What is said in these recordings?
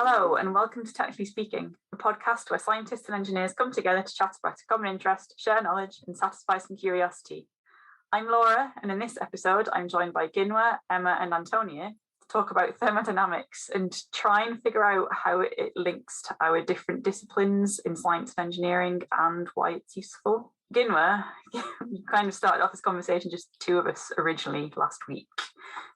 Hello and welcome to Technically Speaking, a podcast where scientists and engineers come together to chat about a common interest, share knowledge and satisfy some curiosity. I'm Laura, and in this episode I'm joined by Ghinwa, Emma and Antonia to talk about thermodynamics and try and figure out how it links to our different disciplines in science and engineering and why it's useful. Ghinwa, you kind of started off this conversation, just the two of us originally last week.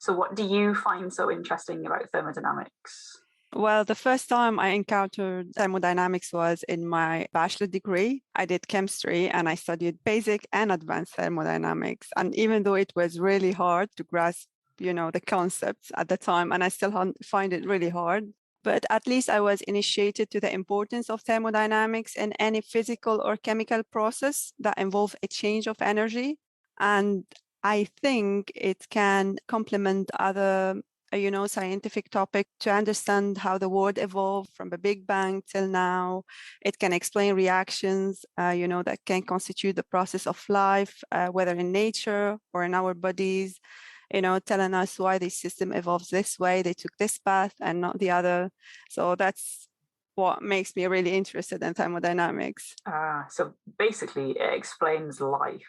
So what do you find so interesting about thermodynamics? Well, the first time I encountered thermodynamics was in my bachelor degree. I did chemistry and I studied basic and advanced thermodynamics. And even though it was really hard to grasp, the concepts at the time, and I still find it really hard, but at least I was initiated to the importance of thermodynamics in any physical or chemical process that involve a change of energy. And I think it can complement other scientific topic to understand how the world evolved from the Big Bang till now. It can explain reactions, that can constitute the process of life, whether in nature or in our bodies, telling us why this system evolves this way, they took this path and not the other. So that's what makes me really interested in thermodynamics. So basically it explains life.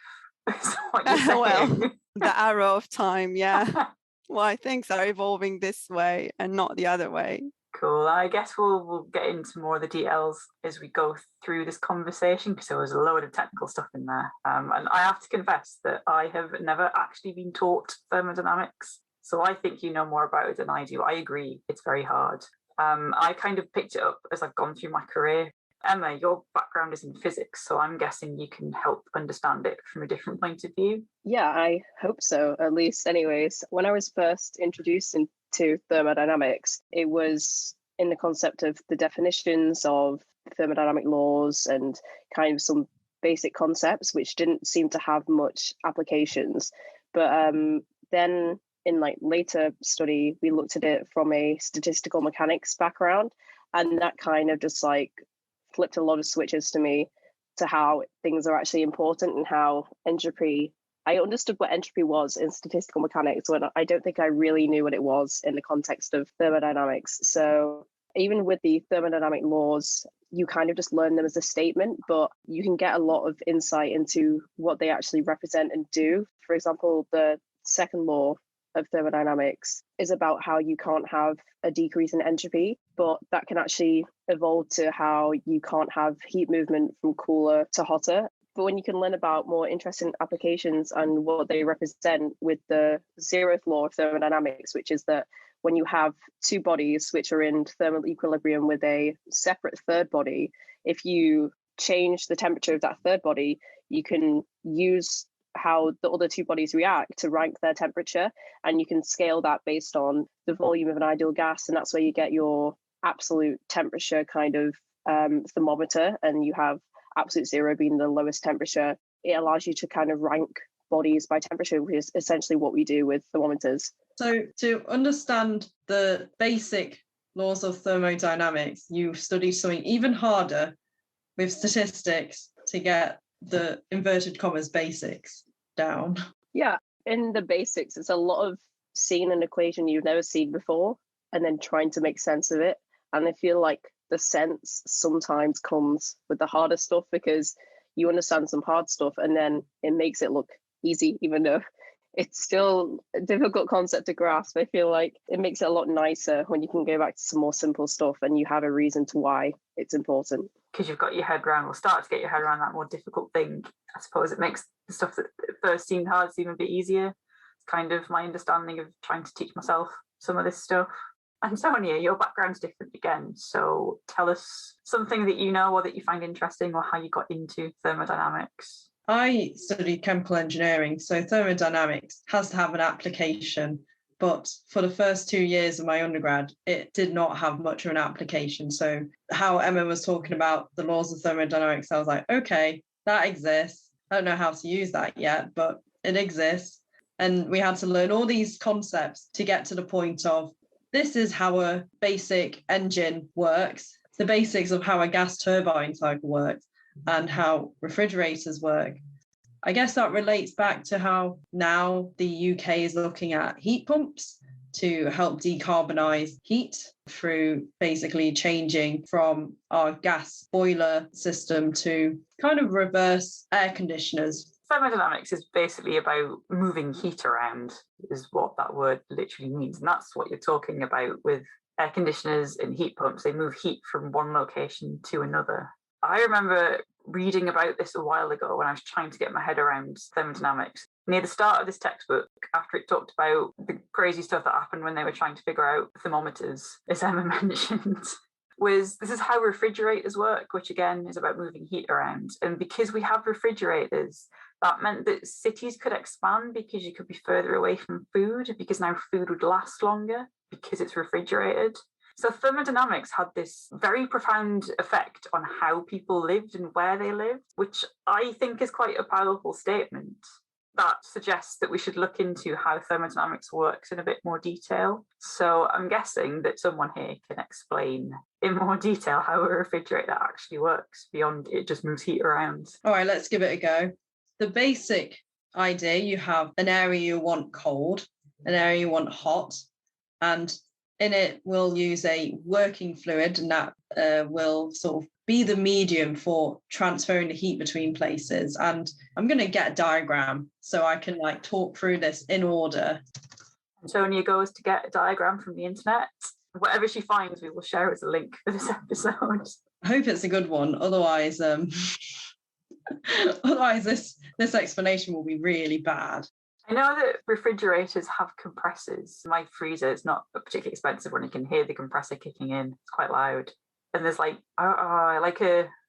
Is what you're saying. Well, the arrow of time, yeah. Why things are evolving this way and not the other way. Cool. I guess we'll get into more of the details as we go through this conversation, because there was a load of technical stuff in there. And I have to confess that I have never actually been taught thermodynamics. So I think you know more about it than I do. I agree, it's very hard. I kind of picked it up as I've gone through my career. Emma, your background is in physics, so I'm guessing you can help understand it from a different point of view. Yeah, I hope so, at least. Anyways, when I was first introduced into thermodynamics, it was in the concept of the definitions of thermodynamic laws and kind of some basic concepts, which didn't seem to have much applications. But then in later study, we looked at it from a statistical mechanics background, and that kind of just flipped a lot of switches to me to how things are actually important and how entropy. I understood what entropy was in statistical mechanics when I don't think I really knew what it was in the context of thermodynamics. So even with the thermodynamic laws, you kind of just learn them as a statement, but you can get a lot of insight into what they actually represent and do. For example, the second law of thermodynamics is about how you can't have a decrease in entropy, but that can actually evolve to how you can't have heat movement from cooler to hotter. But when you can learn about more interesting applications and what they represent with the Zeroth Law of Thermodynamics, which is that when you have two bodies which are in thermal equilibrium with a separate third body, if you change the temperature of that third body, you can use how the other two bodies react to rank their temperature, and you can scale that based on the volume of an ideal gas, and that's where you get your absolute temperature kind of thermometer, and you have absolute zero being the lowest temperature. It allows you to kind of rank bodies by temperature, which is essentially what we do with thermometers. So to understand the basic laws of thermodynamics, you study something even harder with statistics to get the inverted commas basics down. Yeah, in the basics, it's a lot of seeing an equation you've never seen before and then trying to make sense of it. And I feel like the sense sometimes comes with the harder stuff, because you understand some hard stuff and then it makes it look easy, even though it's still a difficult concept to grasp. I feel like it makes it a lot nicer when you can go back to some more simple stuff and you have a reason to why it's important. Because you've got your head around, or start to get your head around that more difficult thing. I suppose it makes the stuff that at first seemed hard seem a bit easier. It's kind of my understanding of trying to teach myself some of this stuff. Antonia, your background's different again, so tell us something that you know or that you find interesting, or how you got into thermodynamics. I studied chemical engineering, so thermodynamics has to have an application, but for the first 2 years of my undergrad, it did not have much of an application. So how Emma was talking about the laws of thermodynamics, I was like, okay, that exists. I don't know how to use that yet, but it exists. And we had to learn all these concepts to get to the point of, this is how a basic engine works, the basics of how a gas turbine cycle works, and how refrigerators work. I guess that relates back to how now the UK is looking at heat pumps. to help decarbonize heat through basically changing from our gas boiler system to kind of reverse air conditioners. Thermodynamics is basically about moving heat around, is what that word literally means. And that's what you're talking about with air conditioners and heat pumps. They move heat from one location to another. I remember reading about this a while ago when I was trying to get my head around thermodynamics. Near the start of this textbook, after it talked about the crazy stuff that happened when they were trying to figure out thermometers, as Emma mentioned, this is how refrigerators work, which again is about moving heat around. And because we have refrigerators, that meant that cities could expand because you could be further away from food, because now food would last longer because it's refrigerated. So thermodynamics had this very profound effect on how people lived and where they lived, which I think is quite a powerful statement. That suggests that we should look into how thermodynamics works in a bit more detail. So I'm guessing that someone here can explain in more detail how a refrigerator actually works beyond it just moves heat around. All right, let's give it a go. The basic idea, you have an area you want cold, an area you want hot, and in it we'll use a working fluid, and that will sort of be the medium for transferring the heat between places. And I'm going to get a diagram so I can talk through this in order. Antonia goes to get a diagram from the internet. Whatever she finds, we will share as a link for this episode. I hope it's a good one. Otherwise, this explanation will be really bad. I know that refrigerators have compressors. My freezer is not a particularly expensive one. You can hear the compressor kicking in. It's quite loud. And there's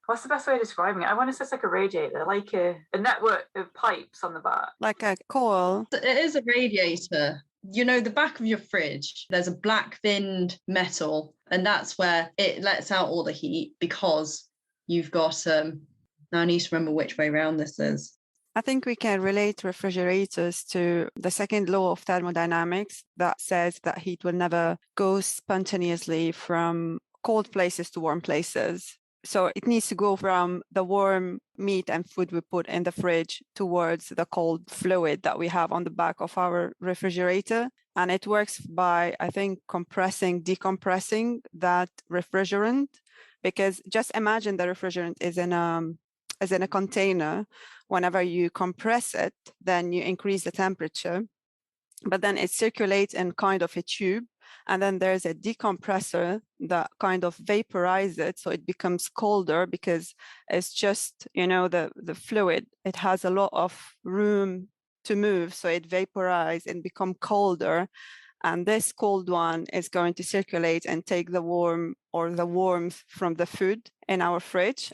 what's the best way of describing it? I want to say it's like a radiator, like a network of pipes on the back. Like a coil. It is a radiator. You know, the back of your fridge, there's a black finned metal, and that's where it lets out all the heat because you've got, now I need to remember which way around this is. I think we can relate refrigerators to the second law of thermodynamics that says that heat will never go spontaneously from cold places to warm places. So it needs to go from the warm meat and food we put in the fridge towards the cold fluid that we have on the back of our refrigerator. And it works by, I think, decompressing that refrigerant, because just imagine the refrigerant is in a container. Whenever you compress it, then you increase the temperature, but then it circulates in kind of a tube. And then there's a decompressor that kind of vaporizes it. So it becomes colder because it's just, the fluid, it has a lot of room to move. So it vaporizes and become colder. And this cold one is going to circulate and take the warmth from the food in our fridge.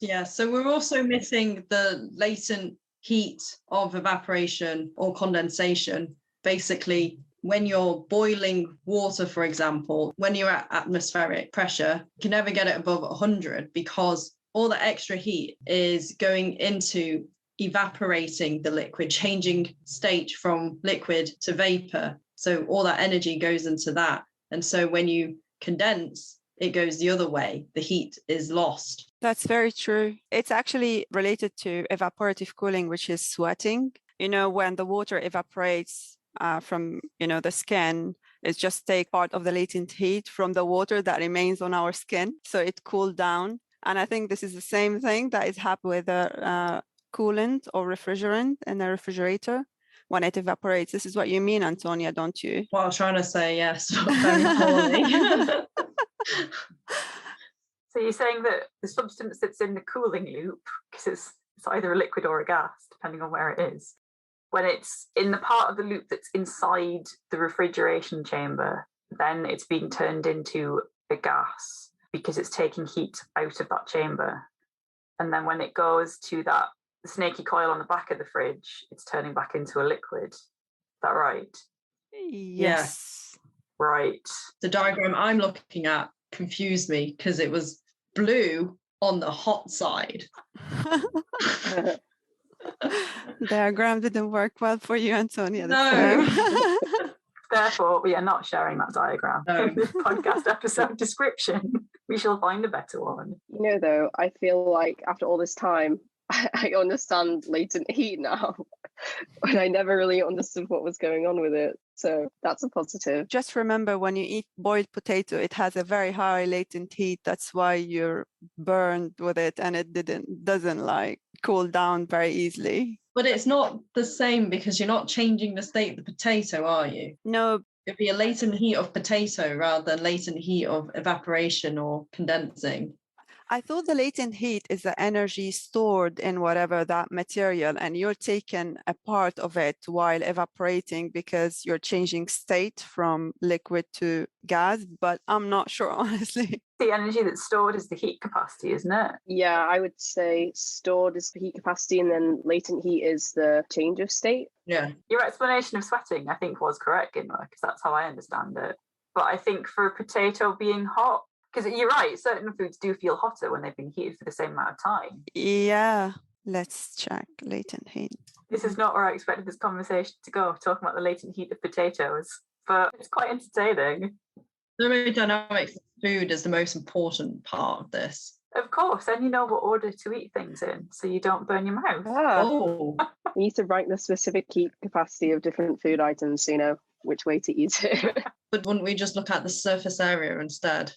Yeah, so we're also missing the latent heat of evaporation or condensation. Basically, when you're boiling water, for example, when you're at atmospheric pressure, you can never get it above 100 because all the extra heat is going into evaporating the liquid, changing state from liquid to vapor. So all that energy goes into that. And so when you condense, it goes the other way. The heat is lost. That's very true. It's actually related to evaporative cooling, which is sweating. When the water evaporates from the skin, it's just take part of the latent heat from the water that remains on our skin, so it cooled down. And I think this is the same thing that is happening with a coolant or refrigerant in a refrigerator when it evaporates. This is what you mean, Antonia, don't you? Well, I was trying to say yes, but very poorly. So you're saying that the substance that's in the cooling loop, because it's either a liquid or a gas, depending on where it is, when it's in the part of the loop that's inside the refrigeration chamber, then it's being turned into a gas because it's taking heat out of that chamber. And then when it goes to the snaky coil on the back of the fridge, it's turning back into a liquid. Is that right? Yes. Right. The diagram I'm looking at confused me because it was blue on the hot side. Diagram didn't work well for you, Antonia. No. Therefore, we are not sharing that diagram in this podcast episode description. We shall find a better one. Though, I feel like after all this time, I understand latent heat now, when I never really understood what was going on with it. So that's a positive. Just remember, when you eat boiled potato, it has a very high latent heat. That's why you're burned with it, and it doesn't like cool down very easily. But it's not the same because you're not changing the state of the potato, are you? No. It'd be a latent heat of potato rather than latent heat of evaporation or condensing. I thought the latent heat is the energy stored in whatever that material, and you're taking a part of it while evaporating because you're changing state from liquid to gas, but I'm not sure, honestly. The energy that's stored is the heat capacity, isn't it? Yeah, I would say stored is the heat capacity, and then latent heat is the change of state. Yeah. Your explanation of sweating, I think, was correct, Ghinwa, because that's how I understand it. But I think for a potato being hot, because you're right, certain foods do feel hotter when they've been heated for the same amount of time. Yeah, let's check latent heat. This is not where I expected this conversation to go, talking about the latent heat of potatoes, but it's quite entertaining. Thermodynamics of food is the most important part of this. Of course, and you know what order to eat things in, so you don't burn your mouth. Oh. You need to rank the specific heat capacity of different food items so you know which way to eat it. But wouldn't we just look at the surface area instead?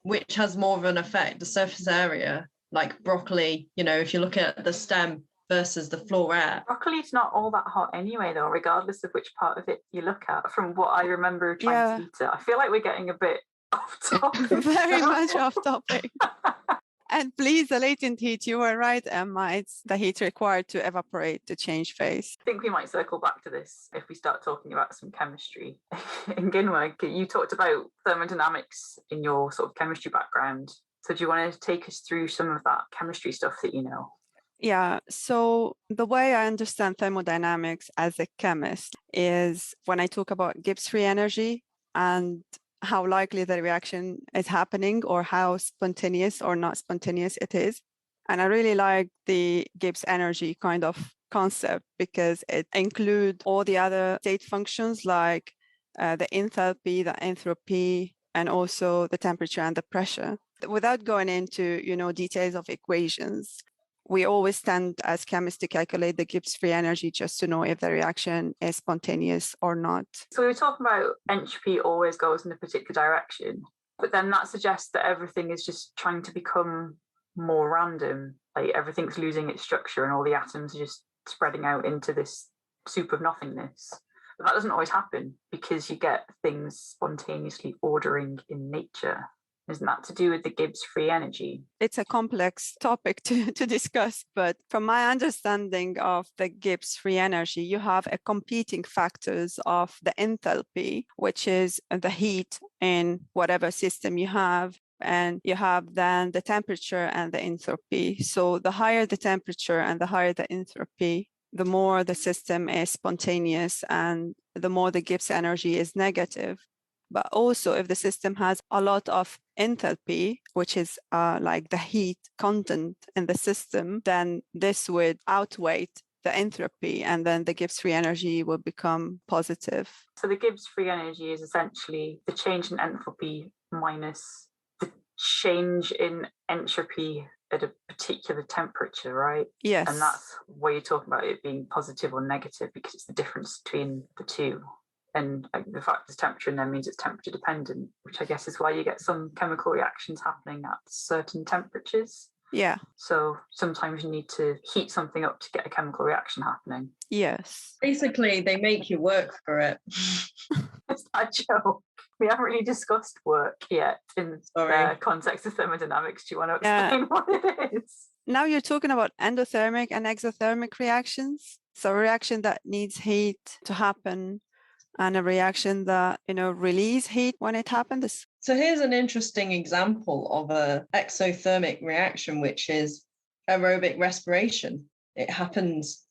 Which has more of an effect? The surface area, like broccoli, if you look at the stem versus the floret. Broccoli's not all that hot anyway, though, regardless of which part of it you look at. From what I remember trying to eat it, I feel like we're getting a bit off topic. Very much off topic. And please, the latent heat, you were right, Emma. It's the heat required to evaporate to change phase. I think we might circle back to this if we start talking about some chemistry. In Ghinwa, you talked about thermodynamics in your sort of chemistry background. So do you want to take us through some of that chemistry stuff that you know? Yeah, so the way I understand thermodynamics as a chemist is when I talk about Gibbs free energy and how likely the reaction is happening or how spontaneous or not spontaneous it is. And I really like the Gibbs energy kind of concept because it includes all the other state functions like the enthalpy, the entropy, and also the temperature and the pressure. Without going into, details of equations, we always tend as chemists to calculate the Gibbs free energy just to know if the reaction is spontaneous or not. So we were talking about entropy always goes in a particular direction, but then that suggests that everything is just trying to become more random, like everything's losing its structure and all the atoms are just spreading out into this soup of nothingness. But that doesn't always happen because you get things spontaneously ordering in nature. Isn't that to do with the Gibbs free energy? It's a complex topic to discuss, but from my understanding of the Gibbs free energy, you have a competing factors of the enthalpy, which is the heat in whatever system you have, and you have then the temperature and the entropy. So the higher the temperature and the higher the entropy, the more the system is spontaneous and the more the Gibbs energy is negative. But also if the system has a lot of enthalpy, which is like the heat content in the system, then this would outweigh the entropy and then the Gibbs free energy will become positive. So the Gibbs free energy is essentially the change in enthalpy minus the change in entropy at a particular temperature, right? Yes. And that's why you're talking about it being positive or negative, because it's the difference between the two. And the fact it's temperature and then means it's temperature dependent, which I guess is why you get some chemical reactions happening at certain temperatures. Yeah. So sometimes you need to heat something up to get a chemical reaction happening. Yes. Basically, they make you work for it. It's that joke. We haven't really discussed work yet in the context of thermodynamics. Do you want to explain what it is? Now you're talking about endothermic and exothermic reactions. So a reaction that needs heat to happen and a reaction that, release heat when it happens. So here's an interesting example of an exothermic reaction, which is aerobic respiration. It happens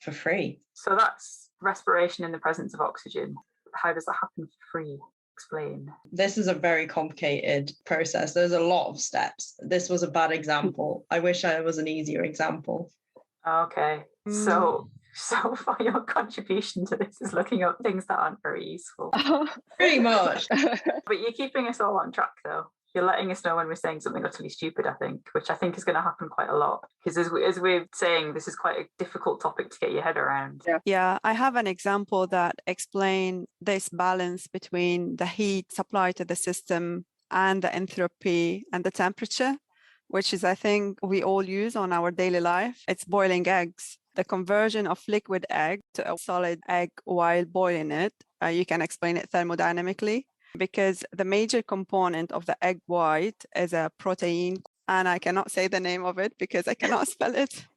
for free. So that's respiration in the presence of oxygen. How does that happen for free? Explain. This is a very complicated process. There's a lot of steps. This was a bad example. I wish I was an easier example. Okay. So far your contribution to this is looking up things that aren't very useful. Pretty much. But you're keeping us all on track though. You're letting us know when we're saying something utterly stupid, I think, which I think is going to happen quite a lot. Because as we're saying, this is quite a difficult topic to get your head around. Yeah, I have an example that explains this balance between the heat supplied to the system and the entropy and the temperature, which is, I think, we all use on our daily life. It's boiling eggs. The conversion of liquid egg to a solid egg while boiling it, you can explain it thermodynamically, because the major component of the egg white is a protein, and I cannot say the name of it because I cannot spell it.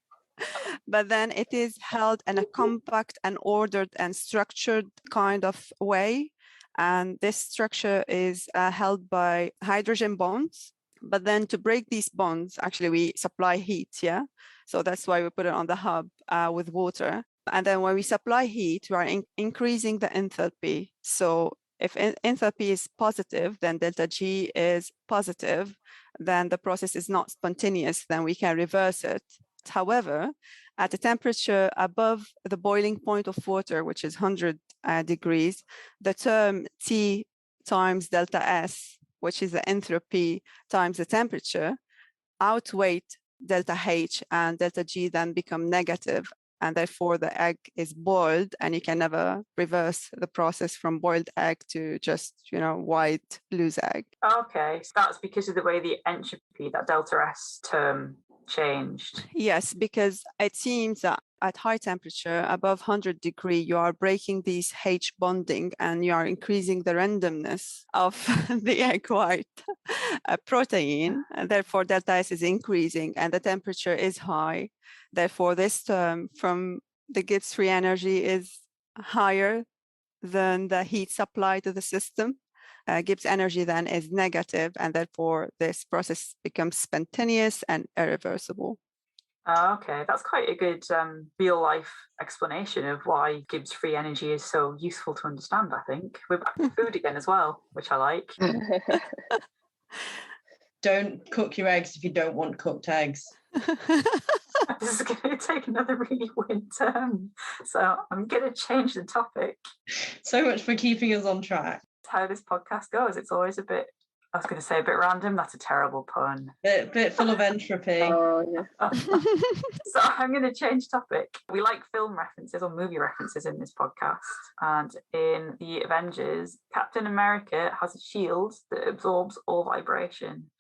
But then it is held in a compact and ordered and structured kind of way. And this structure is held by hydrogen bonds. But then to break these bonds, actually, we supply heat, yeah? So that's why we put it on the hub with water. And then when we supply heat, we are increasing the enthalpy. So if enthalpy is positive, then delta G is positive, then the process is not spontaneous, then we can reverse it. However, at a temperature above the boiling point of water, which is 100 degrees, the term T times delta S, which is the entropy times the temperature, outweigh delta H, and delta G then become negative. And therefore, the egg is boiled, and you can never reverse the process from boiled egg to just, white loose egg. Okay, so that's because of the way the entropy, that delta S term, changed. Yes, because it seems that at high temperature, above 100 degrees, you are breaking these H bonding and you are increasing the randomness of the egg white protein. And therefore, delta S is increasing and the temperature is high. Therefore, this term from the Gibbs free energy is higher than the heat supply to the system. Gibbs energy then is negative, and therefore this process becomes spontaneous and irreversible. Okay, that's quite a good real life explanation of why Gibbs free energy is so useful to understand, I think. We're back to food again as well, which I like. Don't cook your eggs if you don't want cooked eggs. This is going to take another really weird turn, so I'm going to change the topic. So much for keeping us on track. How this podcast goes, it's always a bit, I was going to say a bit random, that's a terrible pun. Bit full of entropy. Oh, yeah. So I'm going to change topic. We like film references or movie references in this podcast, and in the Avengers, Captain America has a shield that absorbs all vibration.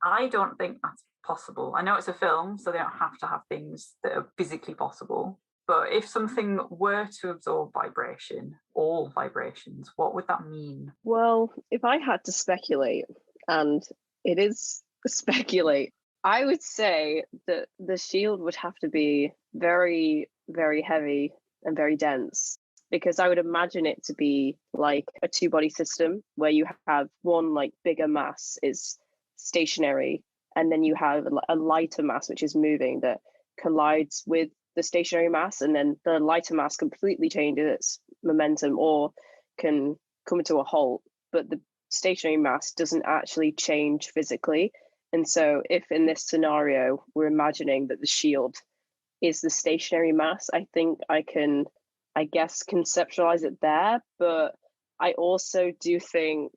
I don't think that's possible. I know it's a film, so they don't have to have things that are physically possible. But if something were to absorb vibration, all vibrations, what would that mean? Well, if I had to speculate, and it is speculate, I would say that the shield would have to be very, very heavy and very dense, because I would imagine it to be like a two-body system where you have one like bigger mass is stationary, and then you have a lighter mass which is moving that collides with the stationary mass, and then the lighter mass completely changes its momentum or can come to a halt, but the stationary mass doesn't actually change physically. And so if in this scenario we're imagining that the shield is the stationary mass, I think I can, I guess, conceptualize it there. But I also do think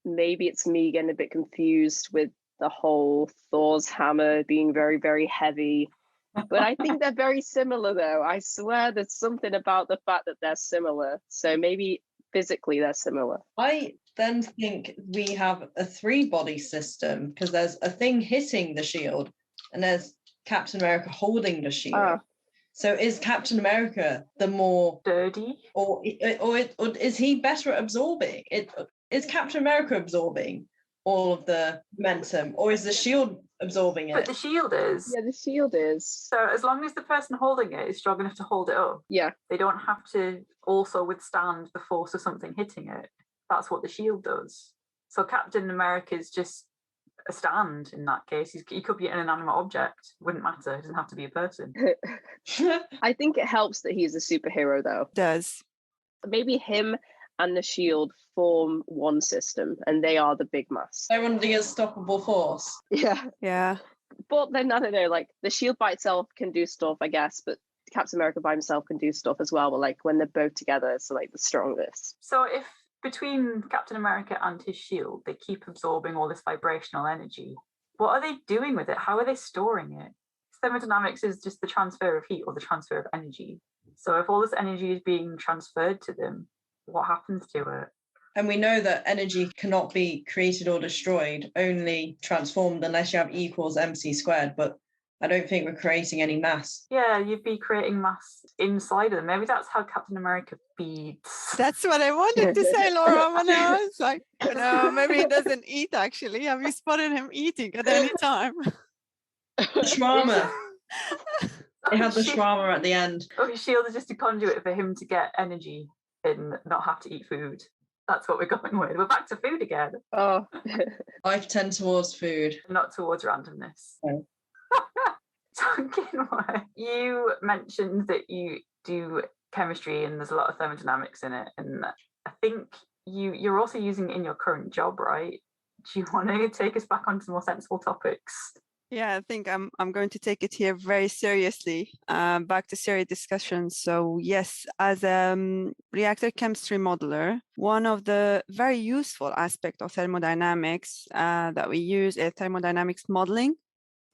maybe it's me getting a bit confused with the whole Thor's hammer being very, very heavy. But I think they're very similar, though. I swear there's something about the fact that they're similar. So maybe physically they're similar. I then think we have a three-body system, because there's a thing hitting the shield and there's Captain America holding the shield. So is Captain America the more dirty, or is he better at absorbing it? Is Captain America absorbing all of the momentum, or is the shield absorbing it? But the shield is. Yeah, the shield is. So as long as the person holding it is strong enough to hold it up, yeah, they don't have to also withstand the force of something hitting it. That's what the shield does. So Captain America's just a stand in that case. He could be an inanimate object. It wouldn't matter. It doesn't have to be a person. I think it helps that he's a superhero, though. It does. Maybe him and the shield form one system, and they are the big mass. They're under the unstoppable force. Yeah. But then, I don't know, like, the shield by itself can do stuff, I guess, but Captain America by himself can do stuff as well. But, like, when they're both together, it's, like, the strongest. So if Between Captain America and his shield, they keep absorbing all this vibrational energy. What are they doing with it? How are they storing it? Thermodynamics is just the transfer of heat or the transfer of energy. So if all this energy is being transferred to them, what happens to it? And we know that energy cannot be created or destroyed, only transformed unless you have E equals mc squared. But I don't think we're creating any mass. Yeah, you'd be creating mass inside of them. Maybe that's how Captain America feeds. That's what I wanted to say, Laura, when I was like, maybe he doesn't eat actually. Have you spotted him eating at any time? Shawarma. They had the shawarma at the end. Oh, his shield is just a conduit for him to get energy and not have to eat food. That's what we're going with. We're back to food again. Oh, I tend towards food. Not towards randomness. No. Talking about, you mentioned that you do chemistry and there's a lot of thermodynamics in it. And I think you're also using it in your current job, right? Do you want to take us back onto more sensible topics? Yeah, I think I'm going to take it here very seriously, back to serious discussion. So yes, as a reactor chemistry modeler, one of the very useful aspects of thermodynamics that we use is thermodynamics modeling,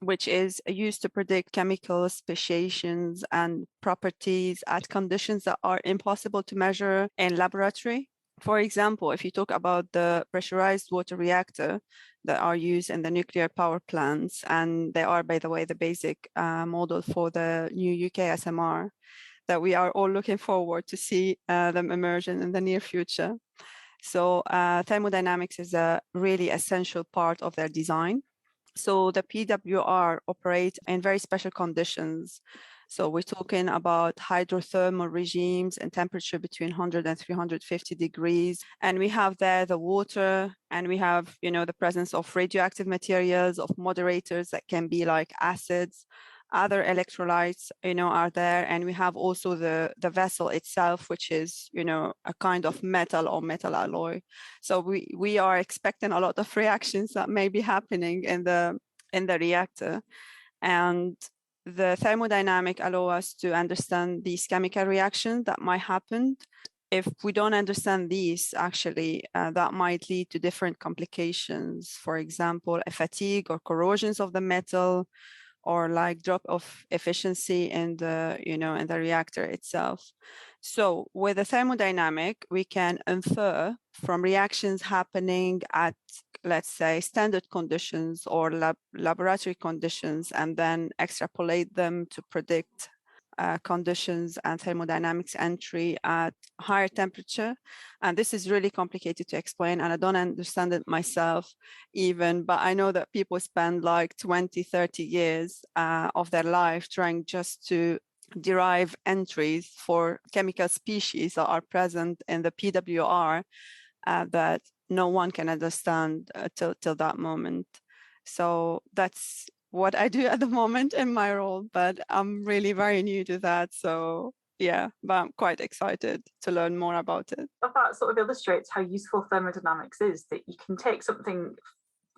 which is used to predict chemical speciations and properties at conditions that are impossible to measure in laboratory. For example, if you talk about the pressurized water reactor that are used in the nuclear power plants, and they are, by the way, the basic model for the new UK SMR that we are all looking forward to see them emerge in the near future. So thermodynamics is a really essential part of their design. So the PWR operate in very special conditions. So we're talking about hydrothermal regimes and temperature between 100 and 350 degrees. And we have there the water, and we have, the presence of radioactive materials, of moderators that can be like acids, other electrolytes, are there. And we have also the vessel itself, which is, a kind of metal or metal alloy. So we are expecting a lot of reactions that may be happening in the reactor. And the thermodynamic allow us to understand these chemical reactions that might happen. If we don't understand these, actually, that might lead to different complications. For example, a fatigue or corrosions of the metal, or like drop of efficiency in the, in the reactor itself. So with the thermodynamic, we can infer from reactions happening at, let's say, standard conditions or laboratory conditions, and then extrapolate them to predict conditions and thermodynamics entry at higher temperature. And this is really complicated to explain, and I don't understand it myself even, but I know that people spend like 20, 30 years of their life trying just to derive entries for chemical species that are present in the PWR that no one can understand till that moment. So that's what I do at the moment in my role, but I'm really very new to that. So yeah, but I'm quite excited to learn more about it. That sort of illustrates how useful thermodynamics is, that you can take something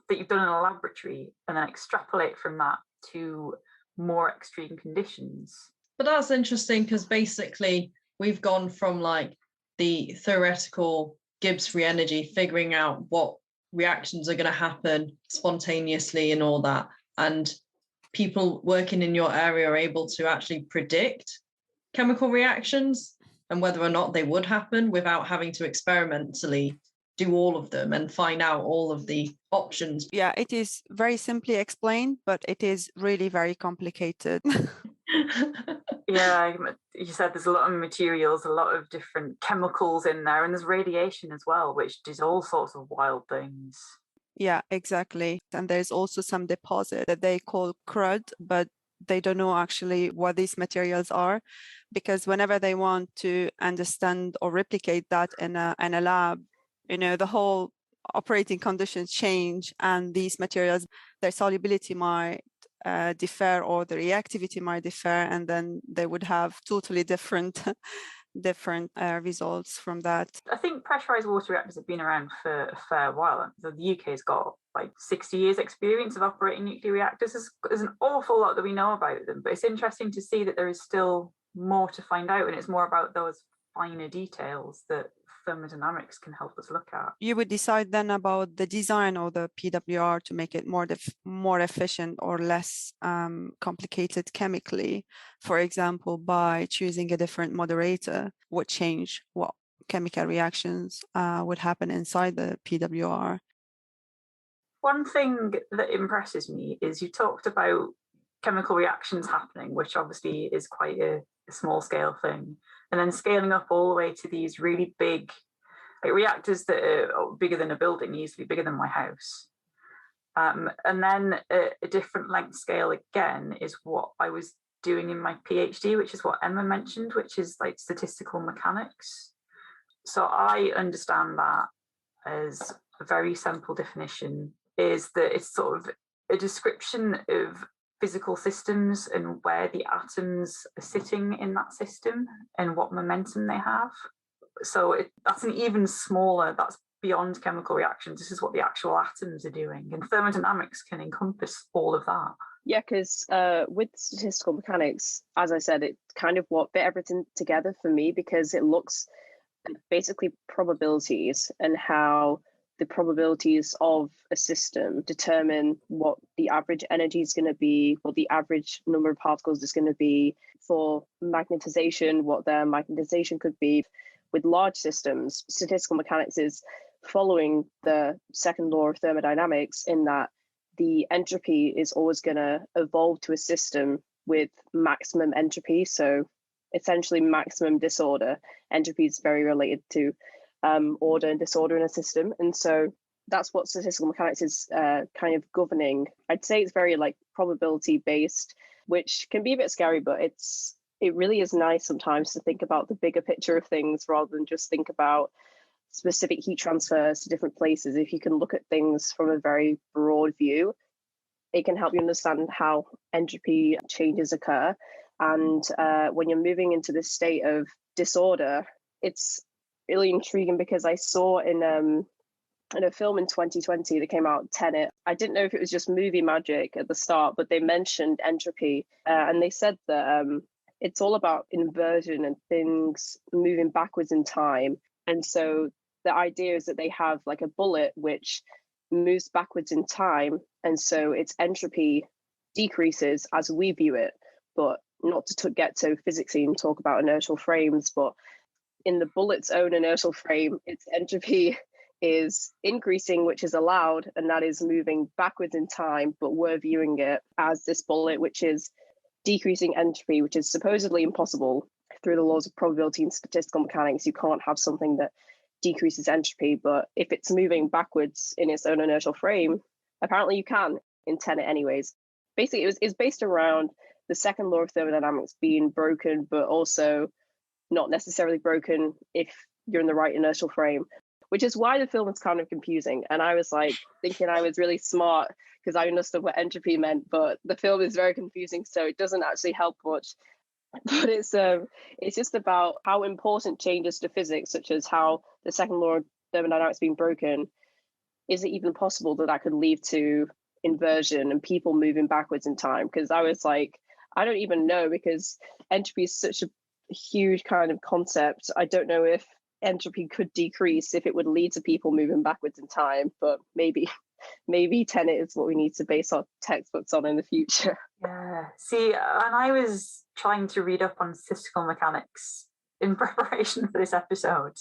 that you've done in a laboratory and then extrapolate from that to more extreme conditions. But that's interesting, because basically we've gone from like the theoretical Gibbs free energy, figuring out what reactions are going to happen spontaneously and all that. And people working in your area are able to actually predict chemical reactions and whether or not they would happen without having to experimentally do all of them and find out all of the options. Yeah, it is very simply explained, but it is really very complicated. Yeah, you said there's a lot of materials, a lot of different chemicals in there, and there's radiation as well, which does all sorts of wild things. Yeah, exactly. And there's also some deposit that they call crud, but they don't know actually what these materials are, because whenever they want to understand or replicate that in a lab, the whole operating conditions change, and these materials, their solubility might differ, or the reactivity might differ, and then they would have totally different results from that. I think pressurized water reactors have been around for a fair while. So the UK's got like 60 years experience of operating nuclear reactors. There's an awful lot that we know about them, but it's interesting to see that there is still more to find out, and it's more about those finer details that thermodynamics can help us look at. You would decide then about the design of the PWR to make it more efficient or less complicated chemically. For example, by choosing a different moderator would change what chemical reactions would happen inside the PWR. One thing that impresses me is you talked about chemical reactions happening, which obviously is quite a small scale thing, and then scaling up all the way to these really big reactors that are bigger than a building, easily bigger than my house. And then a different length scale again is what I was doing in my PhD, which is what Emma mentioned, which is like statistical mechanics. So I understand that as a very simple definition is that it's sort of a description of physical systems and where the atoms are sitting in that system and what momentum they have. So that's an even smaller, that's beyond chemical reactions. This is what the actual atoms are doing. And thermodynamics can encompass all of that. Yeah, because with statistical mechanics, as I said, it kind of what bit everything together for me, because it looks at basically probabilities and how the probabilities of a system determine what the average energy is going to be, what the average number of particles is going to be. For magnetization, what their magnetization could be. With large systems, statistical mechanics is following the second law of thermodynamics in that the entropy is always going to evolve to a system with maximum entropy. So essentially maximum disorder. Entropy is very related to order and disorder in a system. And so that's what statistical mechanics is kind of governing. I'd say it's very like probability based, which can be a bit scary, but it really is nice sometimes to think about the bigger picture of things rather than just think about specific heat transfers to different places. If you can look at things from a very broad view, it can help you understand how entropy changes occur. And when you're moving into this state of disorder, it's really intriguing because I saw in a film in 2020 that came out, Tenet. I didn't know if it was just movie magic at the start, but they mentioned entropy and they said that it's all about inversion and things moving backwards in time. And so the idea is that they have like a bullet which moves backwards in time. And so its entropy decreases as we view it, but not to get so physicsy and talk about inertial frames, but in the bullet's own inertial frame, its entropy is increasing, which is allowed, and that is moving backwards in time, but we're viewing it as this bullet, which is decreasing entropy, which is supposedly impossible through the laws of probability and statistical mechanics. You can't have something that decreases entropy, but if it's moving backwards in its own inertial frame, apparently you can in Tenet anyways. Basically, it's based around the second law of thermodynamics being broken, but also not necessarily broken if you're in the right inertial frame, which is why the film is kind of confusing. And I was like thinking I was really smart because I understood what entropy meant, but the film is very confusing, so it doesn't actually help much. But it's just about how important changes to physics, such as how the second law of thermodynamics being broken, is it even possible that could lead to inversion and people moving backwards in time? Because I was like, I don't even know, because entropy is such a huge kind of concept. I don't know if entropy could decrease if it would lead to people moving backwards in time, but maybe Tenet is what we need to base our textbooks on in the future. Yeah, see, and I was trying to read up on statistical mechanics in preparation for this episode.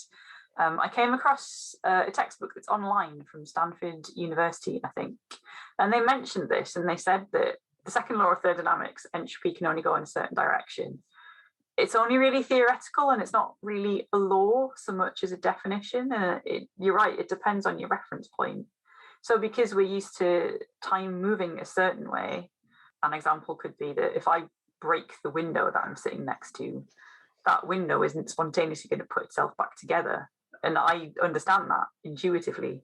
I came across a textbook that's online from Stanford University, I think, and they mentioned this, and they said that the second law of thermodynamics, entropy can only go in a certain direction. It's only really theoretical, and it's not really a law so much as a definition. And you're right, it depends on your reference point. So because we're used to time moving a certain way, an example could be that if I break the window that I'm sitting next to, that window isn't spontaneously going to put itself back together. And I understand that intuitively.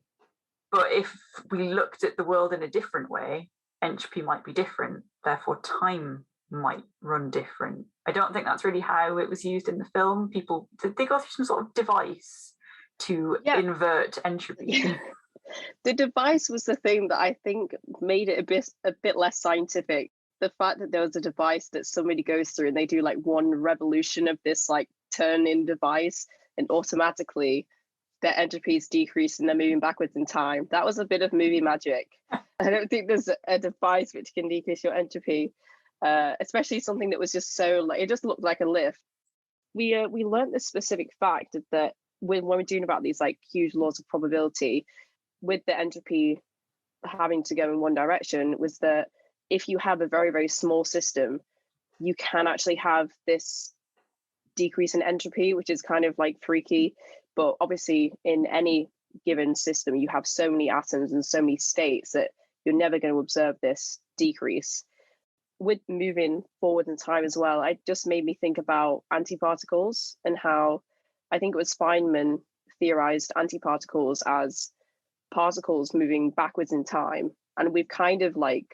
But if we looked at the world in a different way, entropy might be different, therefore time might run different. I don't think that's really how it was used in the film. People, did they go through some sort of device to invert entropy? Yeah. The device was the thing that I think made it a bit less scientific. The fact that there was a device that somebody goes through and they do like one revolution of this like turn-in device, and automatically their entropy is decreased and they're moving backwards in time. That was a bit of movie magic. I don't think there's a device which can decrease your entropy, especially something that was just so, like, it just looked like a lift. We learned this specific fact that when we're doing about these like huge laws of probability, with the entropy having to go in one direction, was that if you have a very, very small system, you can actually have this decrease in entropy, which is kind of like freaky. But obviously in any given system, you have so many atoms and so many states that you're never going to observe this decrease. With moving forward in time as well, it just made me think about antiparticles and how I think it was Feynman theorized antiparticles as particles moving backwards in time. And we've kind of like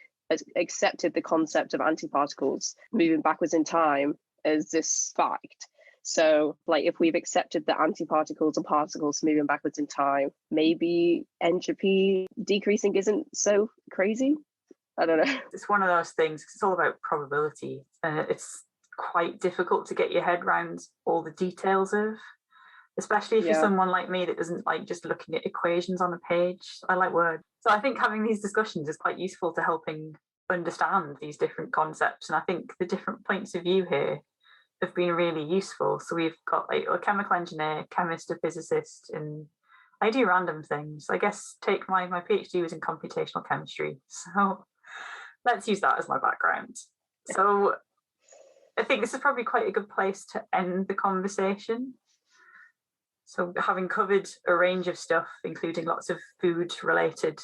accepted the concept of antiparticles moving backwards in time as this fact. So like if we've accepted that antiparticles are particles moving backwards in time, maybe entropy decreasing isn't so crazy. I don't know. It's one of those things, it's all about probability, and it's quite difficult to get your head around all the details of, especially if you're someone like me that doesn't like just looking at equations on a page. I like words. So I think having these discussions is quite useful to helping understand these different concepts. And I think the different points of view here have been really useful. So we've got like a chemical engineer, chemist, a physicist, and I do random things. I guess take my PhD was in computational chemistry. So let's use that as my background. So I think this is probably quite a good place to end the conversation. So having covered a range of stuff, including lots of food-related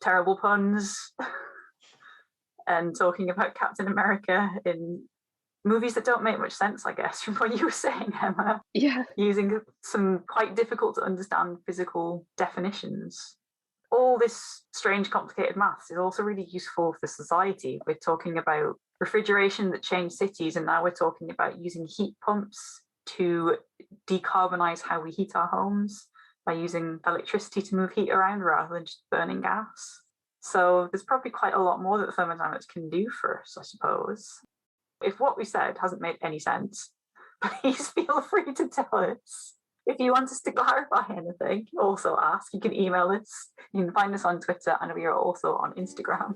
terrible puns, and talking about Captain America in movies that don't make much sense, I guess, from what you were saying, Emma. Yeah. Using some quite difficult to understand physical definitions. All this strange, complicated maths is also really useful for society. We're talking about refrigeration that changed cities, and now we're talking about using heat pumps to decarbonize how we heat our homes by using electricity to move heat around rather than just burning gas. So there's probably quite a lot more that thermodynamics can do for us, I suppose. If what we said hasn't made any sense, please feel free to tell us. If you want us to clarify anything, also ask. You can email us. You can find us on Twitter, and we are also on Instagram.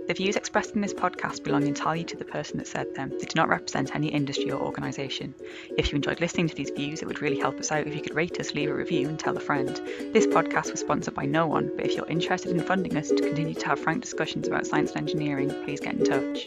The views expressed in this podcast belong entirely to the person that said them. They do not represent any industry or organisation. If you enjoyed listening to these views, it would really help us out if you could rate us, leave a review and tell a friend. This podcast was sponsored by no one, but if you're interested in funding us to continue to have frank discussions about science and engineering, please get in touch.